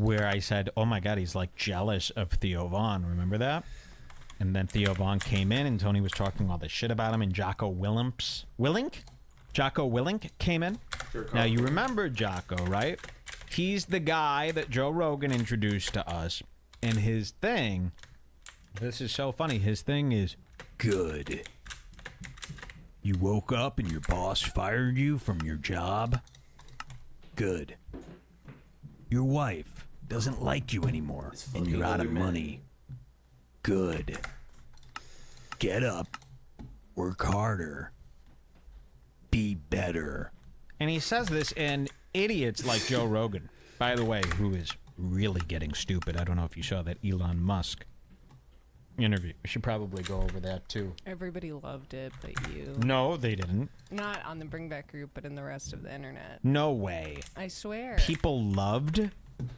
where I said, oh my God, he's like jealous of Theo Vaughn. Remember that? And then Theo Vaughn came in and Tony was talking all this shit about him, and Jocko Willink came in. Sure, now you remember Jocko, right? He's the guy that Joe Rogan introduced to us, and his thing, this is so funny, his thing is, good. You woke up and your boss fired you from your job? Good. Your wife doesn't like you anymore, and you're out of money. Good. Get up. Work harder. Be better. And he says this in idiots like Joe Rogan, by the way, who is really getting stupid. I don't know if you saw that Elon Musk interview. We should probably go over that too. Everybody loved it, but you. No, they didn't. Not on the Bring Back group, but in the rest of the internet. No way. I swear. People loved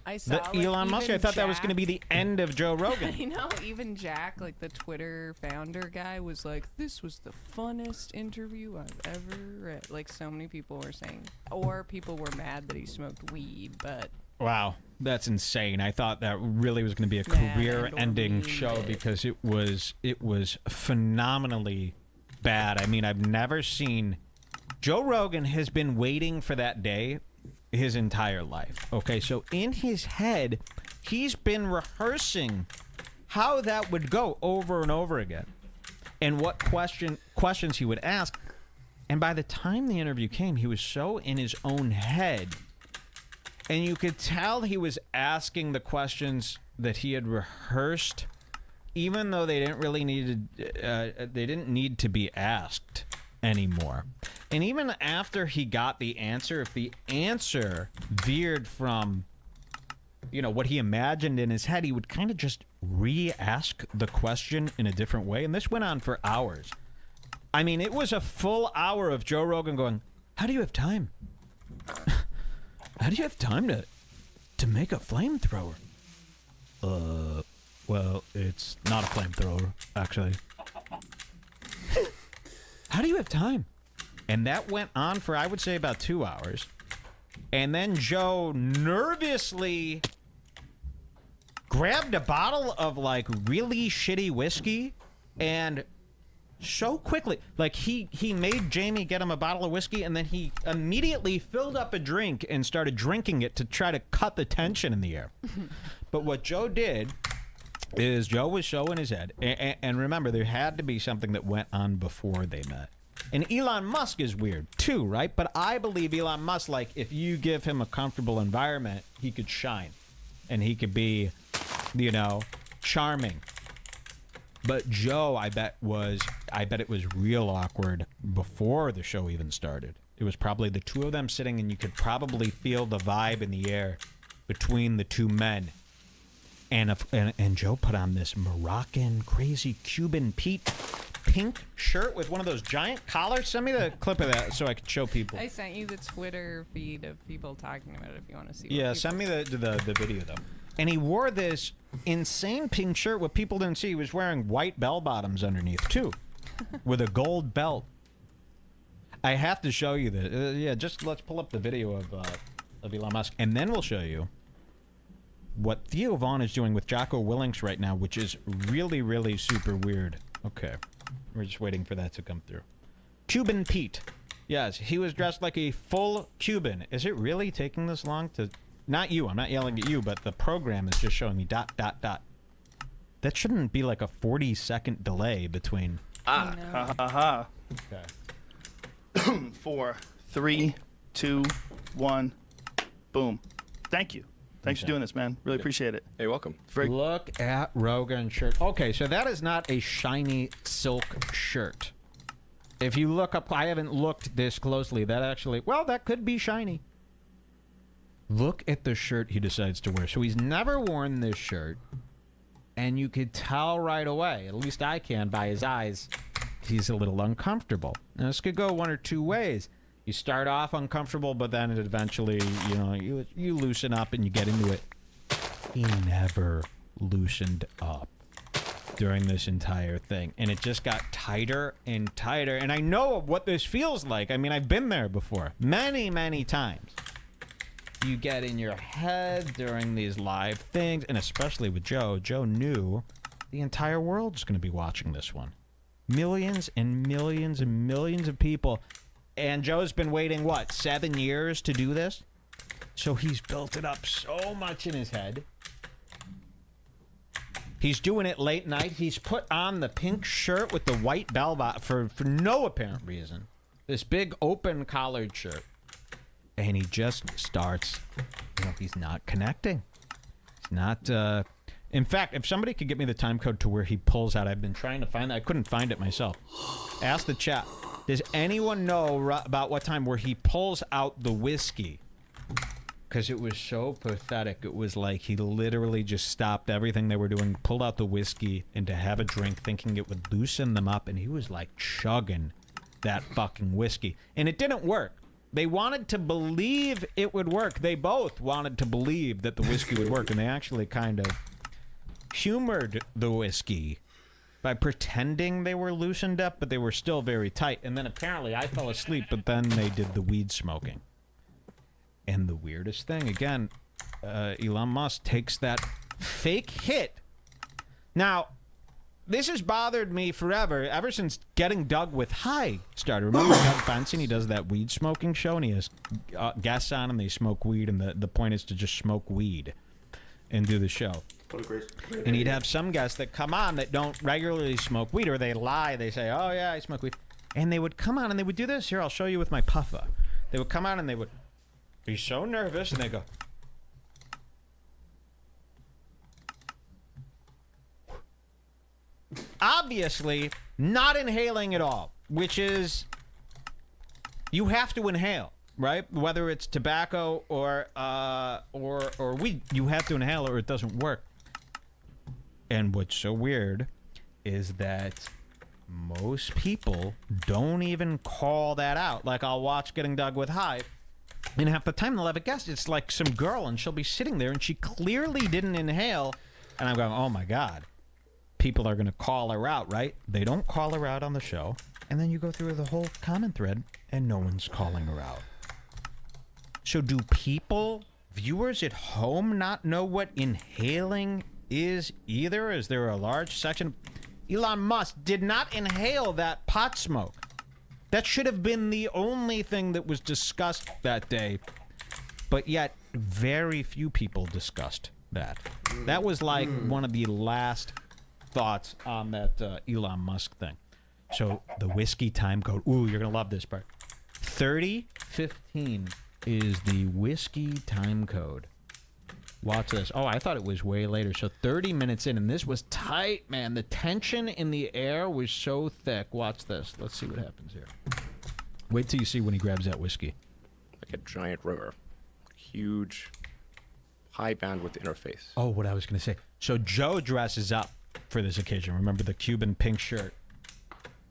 I saw the Elon Musk. I thought that was Jack- going to be the end of Joe Rogan. I know, even Jack, like the Twitter founder guy, was like, this was the funnest interview I've ever read. Like, so many people were saying. Or people were mad that he smoked weed, but... Wow, that's insane. I thought that really was going to be a Mad career-ending and show weed. because it was phenomenally bad. I mean, I've never seen... Joe Rogan has been waiting for that day his entire life. Okay, so in his head, he's been rehearsing how that would go over and over again, and what questions he would ask. And by the time the interview came, he was so in his own head, and you could tell he was asking the questions that he had rehearsed, even though they didn't really need to be asked anymore. And even after he got the answer, if the answer veered from, you know, what he imagined in his head, he would kind of just re-ask the question in a different way. And this went on for hours. I mean, it was a full hour of Joe Rogan going, how do you have time? How do you have time to make a flamethrower? Well, it's not a flamethrower, actually. How do you have time? And that went on for, I would say, about 2 hours. And then Joe nervously grabbed a bottle of, like, really shitty whiskey and so quickly, like, he made Jamie get him a bottle of whiskey, and then he immediately filled up a drink and started drinking it to try to cut the tension in the air. But what Joe did is Joe was so in his head, and remember, there had to be something that went on before they met. And Elon Musk is weird too, right? But I believe Elon Musk, like, if you give him a comfortable environment, he could shine, and he could be, you know, charming. But Joe, I bet it was real awkward before the show even started. It was probably the two of them sitting, and you could probably feel the vibe in the air between the two men. And Joe put on this Moroccan, crazy Cuban Pete pink shirt with one of those giant collars. Send me the clip of that so I could show people. I sent you the Twitter feed of people talking about it if you want to see. Yeah, send me the video, though. And he wore this insane pink shirt. What people didn't see, he was wearing white bell-bottoms underneath, too, with a gold belt. I have to show you this. Yeah, just let's pull up the video of Elon Musk, and then we'll show you what Theo Vaughn is doing with Jocko Willink right now, which is really, really super weird. Okay. We're just waiting for that to come through. Cuban Pete. Yes, he was dressed like a full Cuban. Is it really taking this long to... Not you, I'm not yelling at you, but the program is just showing me ... That shouldn't be like a 40-second delay between... Ha ha ha. Okay. 4, 3, 2, 1, boom. Thank you. Thanks for doing this, man. Really appreciate it. Hey, welcome. Look at Rogan's shirt. Okay, so that is not a shiny silk shirt. If you look up, I haven't looked this closely. That actually, well, that could be shiny. Look at the shirt he decides to wear. So he's never worn this shirt, and you could tell right away, at least I can by his eyes, he's a little uncomfortable. Now, this could go one or two ways. You start off uncomfortable, but then it eventually, you know, you loosen up and you get into it. He never loosened up during this entire thing, and it just got tighter and tighter. And I know what this feels like. I mean, I've been there before many, many times. you get in your head during these live things, and especially with Joe. Joe knew the entire world's going to be watching this one. Millions and millions and millions of people. And Joe's been waiting, 7 years to do this? So he's built it up so much in his head. He's doing it late night. He's put on the pink shirt with the white bell for no apparent reason. This big open collared shirt. And he just starts, he's not connecting. He's not, in fact, if somebody could get me the time code to where he pulls out, I've been trying to find that. I couldn't find it myself. Ask the chat. Does anyone know about what time where he pulls out the whiskey? Because it was so pathetic. It was like he literally just stopped everything they were doing, pulled out the whiskey, and to have a drink, thinking it would loosen them up, and he was like chugging that fucking whiskey. And it didn't work. They wanted to believe it would work. They both wanted to believe that the whiskey would work, and they actually kind of humored the whiskey by pretending they were loosened up, but they were still very tight. And then apparently I fell asleep, but then they did the weed smoking. And the weirdest thing, again, Elon Musk takes that fake hit. Now, this has bothered me forever, ever since Getting Doug with High started. Remember Doug Benson? He does that weed smoking show, and he has guests on, and they smoke weed, and the point is to just smoke weed and do the show. And he'd have some guests that come on that don't regularly smoke weed, or they lie. They say, oh, yeah, I smoke weed. And they would come on, and they would do this. Here, I'll show you with my puffer. They would come on, and they would be so nervous, and they go, obviously not inhaling at all, which is, you have to inhale, right? Whether it's tobacco or weed, you have to inhale or it doesn't work. And what's so weird is that most people don't even call that out. Like, I'll watch Getting Doug with High, and half the time they'll have a guest. It's like some girl, and she'll be sitting there, and she clearly didn't inhale. And I'm going, oh, my God. People are going to call her out, right? They don't call her out on the show. And then you go through the whole comment thread, and no one's calling her out. So do people, viewers at home, not know what inhaling is either? Is there a large section? Elon Musk did not inhale that pot smoke. That should have been the only thing that was discussed that day. But yet, very few people discussed that. That was like one of the last thoughts on that Elon Musk thing. So the whiskey time code. Ooh, you're going to love this part. 3015 is the whiskey time code. Watch this. Oh, I thought it was way later. So 30 minutes in, and this was tight, man. The tension in the air was so thick. Watch this. Let's see what happens here. Wait till you see when he grabs that whiskey. Like a giant river. Huge, high bandwidth interface. Oh, what I was going to say. So Joe dresses up for this occasion. Remember the Cuban pink shirt?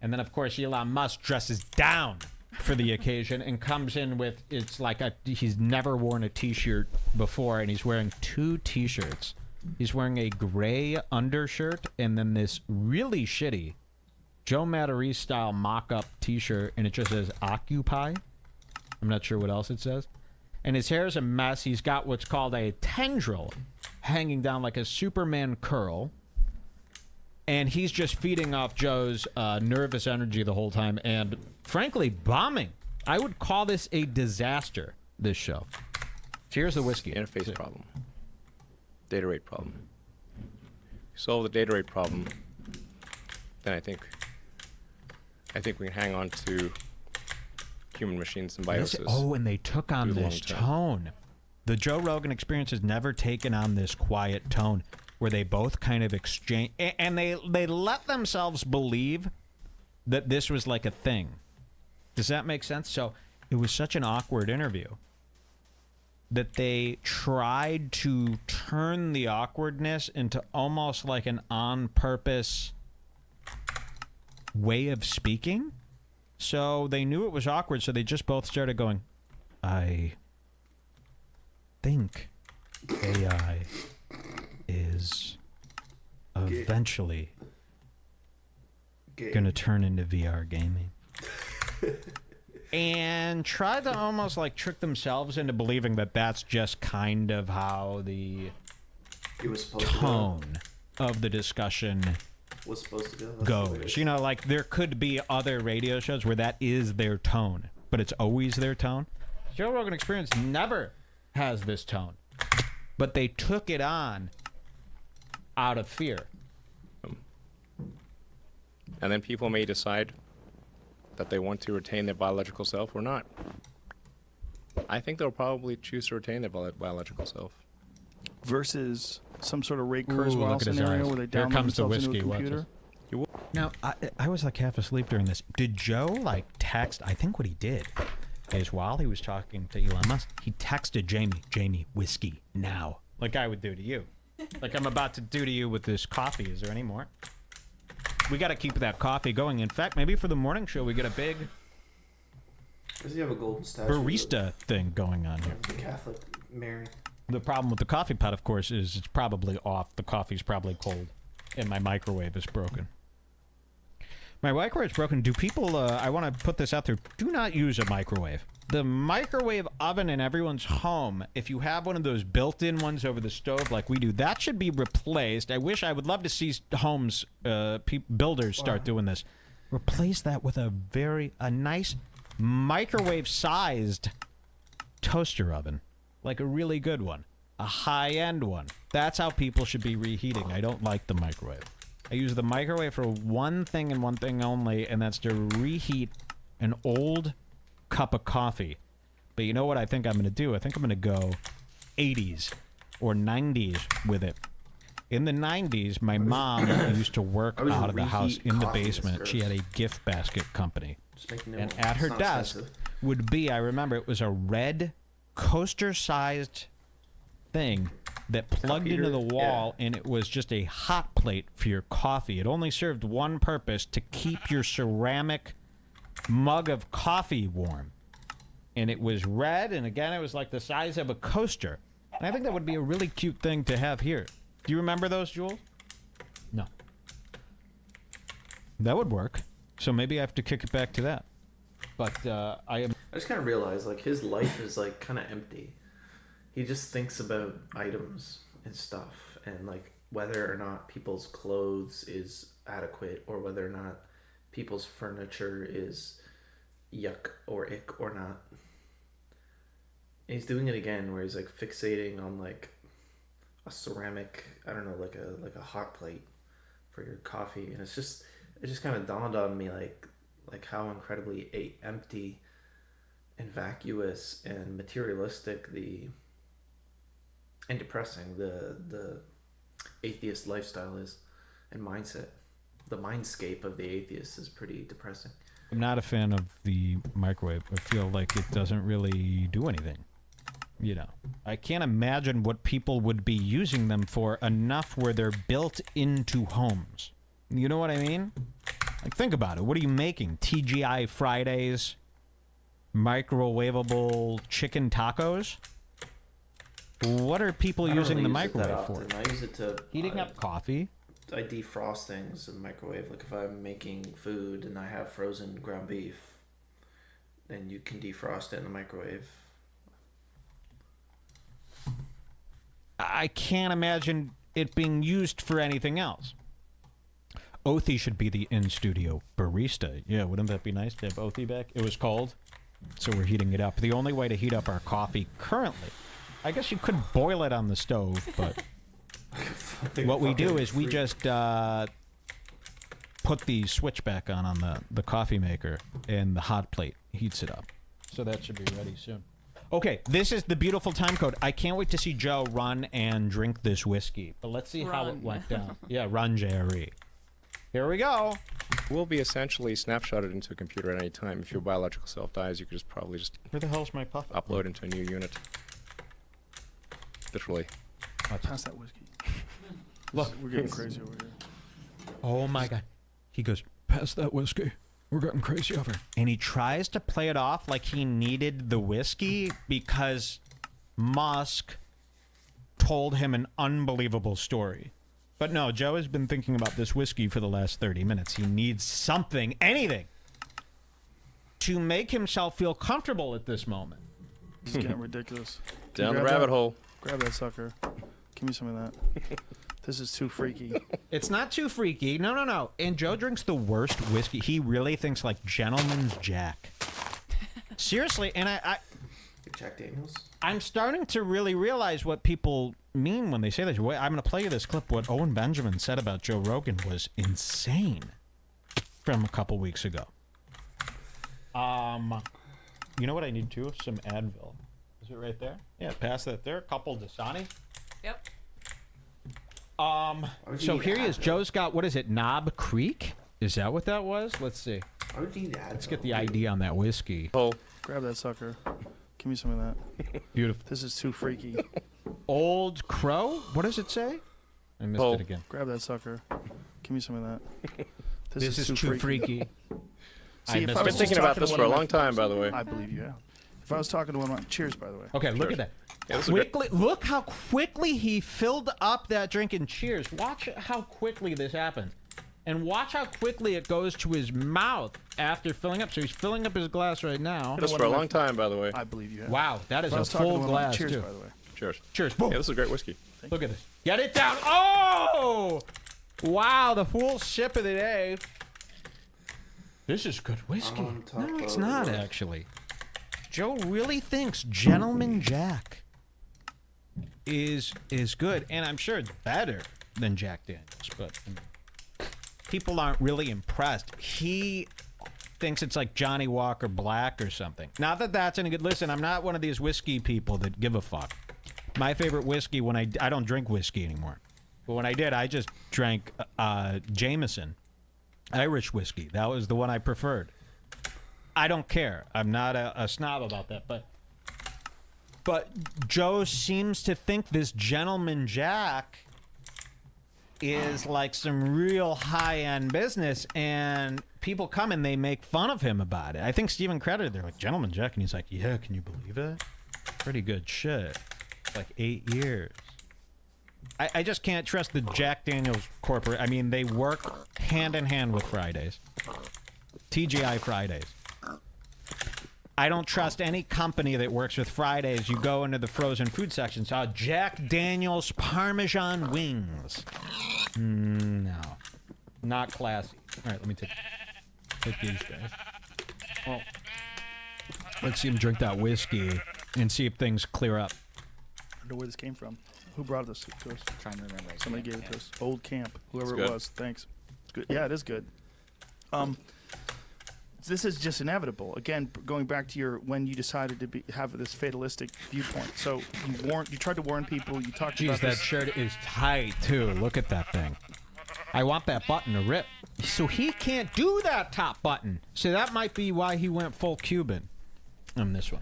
And then, of course, Elon Musk dresses down for the occasion and comes in with, it's like he's never worn a t-shirt before, and he's wearing two t-shirts. He's wearing a gray undershirt and then this really shitty Joe Matarese style mock-up t-shirt, and it just says Occupy. I'm not sure what else it says. And his hair is a mess. He's got what's called a tendril hanging down like a Superman curl. And he's just feeding off Joe's nervous energy the whole time and, frankly, bombing. I would call this a disaster, this show. So here's the whiskey. Interface problem. Data rate problem. Solve the data rate problem, then I think we can hang on to human machine symbiosis. Oh, and they took on this tone. The Joe Rogan Experience has never taken on this quiet tone where they both kind of exchange, and they let themselves believe that this was like a thing. Does that make sense? So it was such an awkward interview that they tried to turn the awkwardness into almost like an on-purpose way of speaking. So they knew it was awkward, so they just both started going, I think AI is eventually going to turn into VR gaming. and try to almost like trick themselves into believing that that's just kind of how the It was supposed tone of the discussion to go. Was supposed to go. That's goes. hilarious. You know, like there could be other radio shows where that is their tone, but it's always their tone. Joe Rogan Experience never has this tone, but they took it on out of fear. And then people may decide that they want to retain their biological self or not. I think they'll probably choose to retain their biological self. Versus some sort of Ray Ooh, Kurzweil look at his scenario eyes. where they Here download comes the themselves into whiskey, a watch computer. this. Now, I was like half asleep during this. Did Joe like text? I think what he did is while he was talking to Elon Musk, he texted Jamie, whiskey now, like I would do to you, like I'm about to do to you with this coffee. Is there any more? We got to keep that coffee going. In fact, maybe for the morning show, we get a big Does he have a golden statue? barista thing going on here. of the Catholic Mary. The problem with the coffee pot, of course, is it's probably off. The coffee's probably cold, and my microwave is broken. My microwave's broken. Do people, I want to put this out there, do not use a microwave. The microwave oven in everyone's home, if you have one of those built-in ones over the stove like we do, that should be replaced. I would love to see homes, builders start doing this. Replace that with a nice microwave-sized toaster oven. Like a really good one. A high-end one. That's how people should be reheating. I don't like the microwave. I use the microwave for one thing and one thing only, and that's to reheat an old cup of coffee. But you know what I think I'm going to do? I think I'm going to go 80s or 90s with it. In the 90s, my mom used to work I was out of the house reheat in the coffee is basement. She gross. had a gift basket company. Just make new And ones. at her It's not desk expensive. would be, I remember, it was a red coaster-sized thing that plugged into the heater? wall, and it was just a hot plate for your coffee. It only served one purpose, to keep your ceramic mug of coffee warm. And it was red, and again, it was like the size of a coaster. And I think that would be a really cute thing to have here. Do you remember those, Jules? No. That would work. So maybe I have to kick it back to that. But I am... I just kind of realized like his life is like kind of empty. He just thinks about items and stuff, and like whether or not people's clothes is adequate, or whether or not people's furniture is yuck or ick or not. And he's doing it again, where he's like fixating on like a ceramic, I don't know, like a hot plate for your coffee, and it just kind of dawned on me like how incredibly empty and vacuous and materialistic and depressing the atheist lifestyle is, and mindset. The mindscape of the atheist is pretty depressing. I'm not a fan of the microwave. I feel like it doesn't really do anything. You know, I can't imagine what people would be using them for enough where they're built into homes. You know what I mean? Like, think about it. What are you making? TGI Fridays? Microwavable chicken tacos? What are people I don't using really the use it that microwave for? often. I use it to Heating up coffee? I defrost things in the microwave. Like if I'm making food and I have frozen ground beef, then you can defrost it in the microwave. I can't imagine it being used for anything else. Othie should be the in-studio barista. Yeah, wouldn't that be nice to have Othie back? It was cold, so we're heating it up. The only way to heat up our coffee currently, I guess you could boil it on the stove, but what we do is we just put the switch back on the coffee maker, and the hot plate heats it up. So that should be ready soon. Okay, this is the beautiful time code. I can't wait to see Joe run and drink this whiskey. But let's see how it Run. went down. Yeah, run, Jerry. Here we go. Will be essentially snapshotted into a computer at any time. If your biological self dies, you could just probably just Where the hell's my puff? upload into a new unit. Literally. Pass that whiskey. Look. We're getting crazy over here. Oh my God. He goes, pass that whiskey. We're getting crazy over here. And he tries to play it off like he needed the whiskey because Musk told him an unbelievable story. But no, Joe has been thinking about this whiskey for the last 30 minutes. He needs something, anything, to make himself feel comfortable at this moment. This is getting ridiculous. Can you Down the grab rabbit that? hole. Grab that sucker. Give me some of that. This is too freaky. It's not too freaky. No. And Joe drinks the worst whiskey. He really thinks like Gentleman's Jack. Seriously, and Jack Daniels. I'm starting to really realize what people mean when they say this. Wait, I'm going to play you this clip. What Owen Benjamin said about Joe Rogan was insane from a couple weeks ago. You know what I need too? Some Advil. Is it right there? Yeah, pass that there. A couple Dasani. Yep. would you So need here he is. Advil? Joe's got, what is it, Knob Creek? Is that what that was? Let's see. Why would you need Advil? Let's get the ID on that whiskey. Hole. Grab that sucker. Give me some of that. Beautiful. This is too freaky. Old Crow? What does it say? I missed Oh. it again. Grab that sucker. Give me some of that. This is too freaky. See, if missed I I've was been it. thinking just about talking this to for a one of long time, by the way. I believe you have. If I was talking to one of my... Cheers, by the way. Okay, look Cheers. at that. Yeah, this is great. Quickly, look how quickly he filled up that drink and cheers. Watch how quickly this happens. And watch how quickly it goes to his mouth after filling up. So he's filling up his glass right now. This for a long time, by the way. I believe you have. Wow, that If is I a was talking to full one of my... glass, Cheers, too. by the way. Cheers. Cheers. Boom. Yeah, this is great whiskey. Look at this. Get it down. Oh! Wow, the full sip of the day. This is good whiskey. On top No, it's of not, the- actually. Joe really thinks Gentleman Jack is good, and I'm sure it's better than Jack Daniels, but people aren't really impressed. He thinks it's like Johnny Walker Black or something. Not that that's any good. Listen, I'm not one of these whiskey people that give a fuck. My favorite whiskey, when I don't drink whiskey anymore, but when I did, I just drank Jameson Irish whiskey. That was the one I preferred. I don't care. I'm not a snob about that, but Joe seems to think this Gentleman Jack is like some real high-end business, and people come and they make fun of him about it. I think Steven credited, they're like, Gentleman Jack, and he's like, yeah, can you believe it? Pretty good shit. Like 8 years. I just can't trust the Jack Daniels corporate. I mean, they work hand in hand with Fridays. TGI Fridays. I don't trust any company that works with Fridays. You go into the frozen food section, saw Jack Daniels Parmesan wings. No. Not classy. All right, let me take these guys. Oh. Let's see him drink that whiskey and see if things clear up. I don't know where this came from. Who brought this to us? Trying to remember. Somebody gave it to us. Old Camp. Whoever It's it good. was. Thanks. It's good. Yeah, it is good. This is just inevitable. Again, going back to your when you decided to have this fatalistic viewpoint. So you tried to warn people. You talked Jeez, about that this. shirt is tight, too. Look at that thing. I want that button to rip. So he can't do that top button. So that might be why he went full Cuban on this one.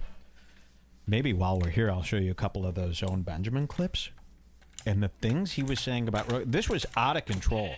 Maybe while we're here, I'll show you a couple of those Owen Benjamin clips. And the things he was saying about... This was out of control.